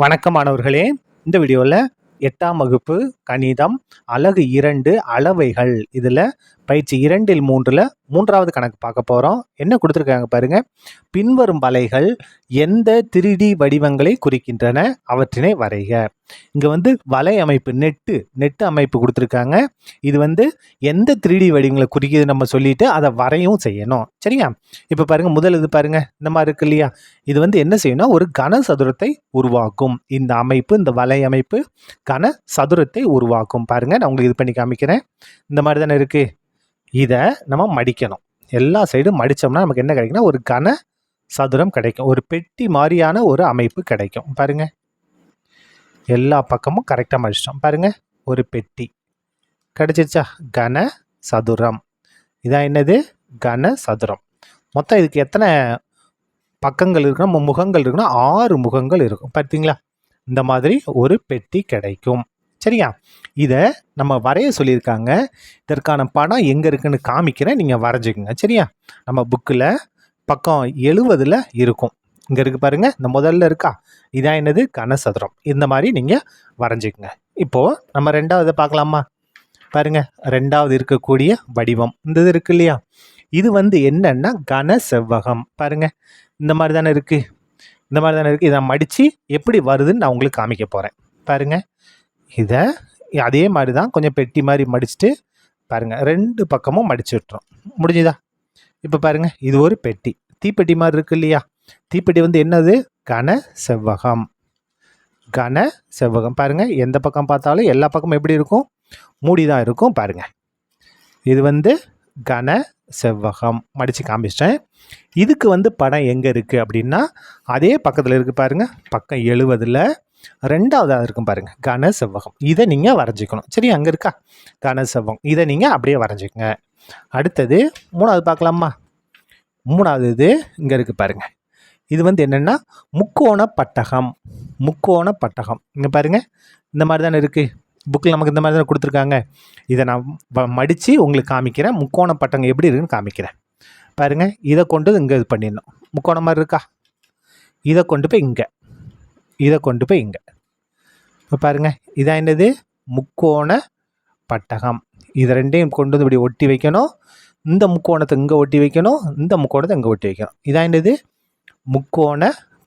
வணக்கம் மாணவர்களே. இந்த வீடியோவில் 8ஆம் வகுப்பு கணிதம் அலகு 2 அளவைகள் இதில் பயிற்சி 2 3ல் 3வது கணக்கு பார்க்க போகிறோம். என்ன கொடுத்துருக்காங்க பாருங்க. பின்வரும் வலைகள் எந்த 3D வடிவங்களை குறிக்கின்றன, அவற்றினை வரைக. இங்கே வலை அமைப்பு நெட்டு அமைப்பு கொடுத்துருக்காங்க. இது எந்த 3D வடிவங்களை குறிக்கிது நம்ம சொல்லிட்டு அதை வரையும் செய்யணும். சரியா? இப்போ பாருங்க, முதல் இது பாருங்க, இந்த மாதிரி இருக்கு இல்லையா? இது என்ன செய்யணும், ஒரு கனசதுரத்தை உருவாக்கும். இந்த அமைப்பு, இந்த வலை அமைப்பு கனசதுரத்தை உருவாக்கும். பாருங்க, நான் உங்களுக்கு இது பண்ணி காமிக்கிறேன். இந்த மாதிரி தானே இருக்கு. இதை நம்ம மடிக்கணும். எல்லா சைடும் மடித்தோம்னா நமக்கு என்ன கிடைக்குன்னா, ஒரு கன சதுரம் கிடைக்கும். ஒரு பெட்டி மாதிரியான ஒரு அமைப்பு கிடைக்கும். பாருங்க, எல்லா பக்கமும் கரெக்டாக மடிச்சிட்டோம். பாருங்க, ஒரு பெட்டி கிடைச்சிருச்சா? கன சதுரம். இதான் என்னது? கன சதுரம். மொத்தம் இதுக்கு எத்தனை பக்கங்கள் இருக்குன்னா, முகங்கள் இருக்குன்னா 6 முகங்கள் இருக்கும். பார்த்தீங்களா? இந்த மாதிரி ஒரு பெட்டி கிடைக்கும். சரியா? இதை நம்ம வரைய சொல்லியிருக்காங்க. இதற்கான படம் எங்கே இருக்குன்னு காமிக்கிறேன், நீங்கள் வரைஞ்சிக்கோங்க. சரியா? நம்ம புக்கில் பக்கம் 70ல் இருக்கும். இங்கே இருக்குது பாருங்கள், இந்த முதல்ல இருக்கா? இதான் என்னது? கனசதுரம். இந்த மாதிரி நீங்கள் வரைஞ்சிக்கோங்க. இப்போது நம்ம 2வது பார்க்கலாமா? பாருங்கள், 2வது இருக்கக்கூடிய வடிவம் இந்த இது இருக்கு இல்லையா? இது என்னன்னா கன செவ்வகம். பாருங்கள், இந்த மாதிரி தானே இருக்குது. இந்த மாதிரி தானே இருக்குது. இதை மடித்து எப்படி வருதுன்னு நான் உங்களுக்கு காமிக்க போகிறேன். பாருங்கள், இதை அதே மாதிரி தான் கொஞ்சம் பெட்டி மாதிரி மடிச்சுட்டு பாருங்கள், 2 பக்கமும் மடிச்சு விட்டுரும். முடிஞ்சுதா? இப்போ பாருங்கள், இது ஒரு பெட்டி, தீப்பெட்டி மாதிரி இருக்கு இல்லையா? தீப்பெட்டி என்னது? கன செவ்வகம். கன செவ்வகம். பாருங்கள், எந்த பக்கம் பார்த்தாலும் எல்லா பக்கமும் எப்படி இருக்கும்? மூடி தான் இருக்கும். பாருங்கள், இது கன செவ்வகம். மடித்து காமிச்சிட்டேன். இதுக்கு படம் எங்கே இருக்குது அப்படின்னா, அதே பக்கத்தில் இருக்குது பாருங்கள், பக்கம் 70ல் 2வதாக இருக்கும் பாருங்கள், கன செவ்வகம். இதை நீங்கள் வரைஞ்சிக்கணும். சரி, அங்கே இருக்கா கன செவ்வகம்? இதை நீங்கள் அப்படியே வரைஞ்சிக்கங்க. அடுத்தது 3வது பார்க்கலாமா? 3வது இது இங்கே இருக்குது பாருங்கள். இது என்னென்னா முக்கோண பட்டகம். முக்கோண பட்டகம். இங்கே பாருங்கள், இந்த மாதிரி தானே இருக்குது. புக்கில் நமக்கு இந்த மாதிரி தான் கொடுத்துருக்காங்க. இதை நான் மடித்து உங்களுக்கு காமிக்கிறேன். முக்கோண பட்டகம் எப்படி இருக்குன்னு காமிக்கிறேன். பாருங்கள், இதை கொண்டு இங்கே இது பண்ணிடணும். முக்கோணம் மாதிரி இருக்கா? இதை கொண்டு போய் இங்கே, இதை கொண்டு போய் இங்கே. இப்போ பாருங்கள், இதான் என்னது? முக்கோண பட்டகம். இதை ரெண்டையும் கொண்டு இப்படி ஒட்டி வைக்கணும். இந்த முக்கோணத்தை இங்கே ஒட்டி வைக்கணும், இந்த முக்கோணத்தை இங்கே ஒட்டி வைக்கணும். இதான் என்னது? முக்கோண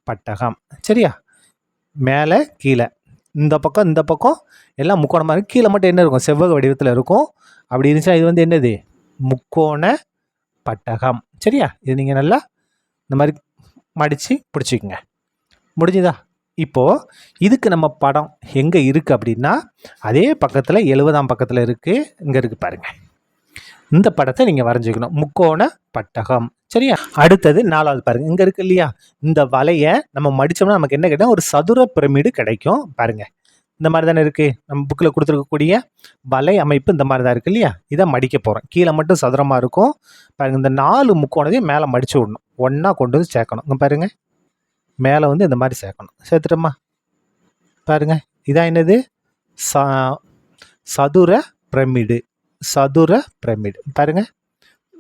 பட்டகம். சரியா? மேலே கீழே, இந்த பக்கம் இந்த பக்கம் எல்லாம் முக்கோணமாக இருக்கும். கீழே மட்டும் என்ன இருக்கும்? செவ்வக வடிவத்தில் இருக்கும். அப்படி இருந்துச்சுன்னா இது என்னது? முக்கோண பட்டகம். சரியா? இது நீங்கள் நல்லா இந்த மாதிரி மடித்து பிடிச்சிக்கோங்க. முடிஞ்சுதா? இப்போது இதுக்கு நம்ம படம் எங்கே இருக்குது அப்படின்னா, அதே பக்கத்தில் 70ஆம் பக்கத்தில் இருக்குது. இங்கே இருக்குது பாருங்கள். இந்த படத்தை நீங்கள் வரைஞ்சிக்கணும். முக்கோண பட்டகம். சரியா? அடுத்தது 4வது பாருங்கள், இங்கே இருக்குது இல்லையா? இந்த வலையை நம்ம மடித்தோம்னா நமக்கு என்ன கிடைக்கும்? ஒரு சதுர பிரமிடு கிடைக்கும். பாருங்கள், இந்த மாதிரி தானே இருக்குது. நம்ம புக்கில் கொடுத்துருக்கக்கூடிய வலை அமைப்பு இந்த மாதிரி தான் இருக்குது இல்லையா? இதை மடிக்க போகிறோம். கீழே மட்டும் சதுரமாக இருக்கும். பாருங்கள், இந்த 4 முக்கோணத்தையும் மேலே மடித்து விடணும். ஒன்றா கொண்டு சேர்க்கணும். இங்கே பாருங்கள், மேலே இந்த மாதிரி சேர்க்கணும். சேர்த்துட்டோமா? பாருங்கள், இதான் என்னது? சதுர பிரமிடு. சதுர பிரமிடு. பாருங்கள்,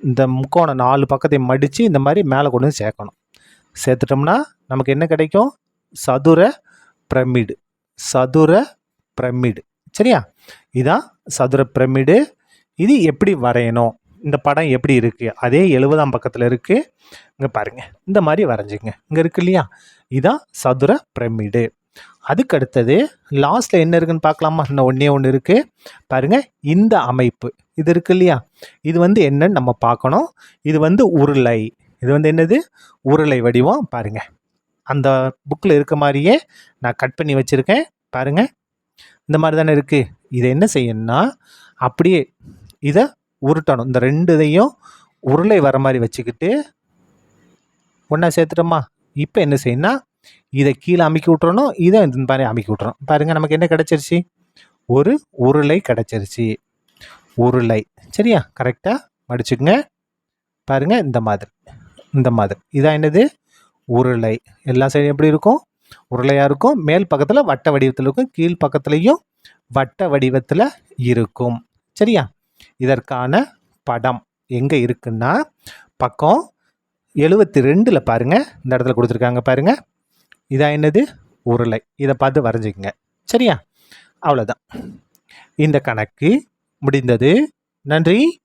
இந்த முக்கோணம் 4 பக்கத்தையும் மடித்து இந்த மாதிரி மேலே கொண்டு சேர்க்கணும். சேர்த்துட்டோம்னா நமக்கு என்ன கிடைக்கும்? சதுர பிரமிடு. சதுர பிரமிடு. சரியா? இதான் சதுர பிரமிடு. இது எப்படி வரையணும்? இந்த படம் எப்படி இருக்குது? அதே 70ஆம் பக்கத்தில் இருக்குது. இங்கே பாருங்கள், இந்த மாதிரி வரைஞ்சிங்க. இங்கே இருக்குது இல்லையா? இதான் சதுர பிரமிடு. அதுக்கு அடுத்தது லாஸ்ட்டில் என்ன இருக்குன்னு பார்க்கலாமா? இன்னும் ஒன்று இருக்குது பாருங்கள். இந்த அமைப்பு இது இருக்குது இல்லையா? இது என்னன்னு நம்ம பார்க்கணும். இது உருளை. இது என்னது? உருளை வடிவம். பாருங்கள், அந்த புக்கில் இருக்க மாதிரியே நான் கட் பண்ணி வச்சுருக்கேன். பாருங்கள், இந்த மாதிரி தானே இருக்குது. இதை என்ன செய்யணும்னா, அப்படியே இதை உருட்டணும். இந்த 2 இதையும் உருளை வர மாதிரி வச்சுக்கிட்டு ஒன்றா சேர்த்துட்டோமா? இப்போ என்ன செய்யணும்னா, இதை கீழே அமுக்கி விட்டுறணும், இதை இந்த மாதிரி அமுக்கி விட்டுறணும். பாருங்கள், நமக்கு என்ன கிடச்சிருச்சு? ஒரு உருளை கிடச்சிருச்சு. உருளை. சரியா? கரெக்டாக மடிச்சுக்குங்க. பாருங்கள், இந்த மாதிரி, இந்த மாதிரி. இதான் என்னது? உருளை. எல்லா சைடும் எப்படி இருக்கும்? உருளையாக இருக்கும். மேல் பக்கத்தில் வட்ட வடிவத்தில் இருக்கும், கீழ் பக்கத்துலேயும் வட்ட வடிவத்தில் இருக்கும். சரியா? இதற்கான படம் எங்கே இருக்குன்னா, பக்கம் 72ல் பாருங்கள், இந்த இடத்துல கொடுத்துருக்காங்க பாருங்கள். இதான் என்னது? உருளை. இதை பார்த்து வரைஞ்சிக்கங்க. சரியா? அவ்வளோதான். இந்த கணக்கு முடிந்தது. நன்றி.